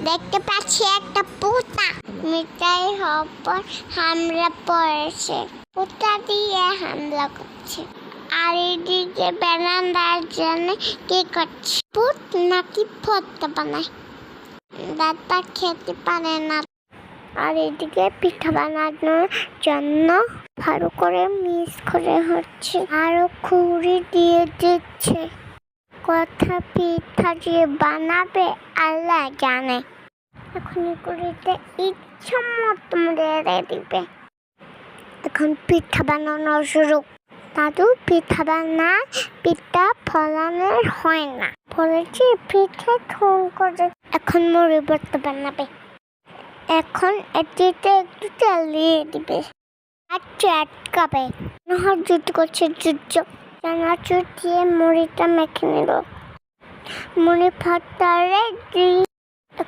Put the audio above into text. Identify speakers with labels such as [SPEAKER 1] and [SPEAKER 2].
[SPEAKER 1] দেখতে পাচ্ছি একটা পুতা মিঠাই হওয়ার হামলা পড়েছে। পুতা দিয়ে হামলা করছে। আর এদিকে বেরান্দার জন্য কি করছে? পুত নাকি ভর্তা বানায়, দাদা খেতে পারে না। আর এদিকে পিঠা বানানোর জন্য ভালো করে মিক্স করে হচ্ছে, আরো খুঁড়ি দিয়ে দিচ্ছে। কথা পিঠা দিয়ে বানাবে আল্লাহ জানে। এখন কুড়িতে ইচ্ছা মতো রেড়ে দিবে। এখন পিঠা বানানো শুরু। দাদু পিঠা বানায়, পিঠা ফলানোর হয় না, ফলেছি পিঠে ঠোং করে। এখন মুড়ি ভর্তা বানাবে। এখন এটিতে একটু তেল দিয়ে দিবে আর চটকাবে। নহর জুট করছে জুট চানাচুর দিয়ে মুড়িটা মেখে নিল। মুড়ি ভর্তা রেডি।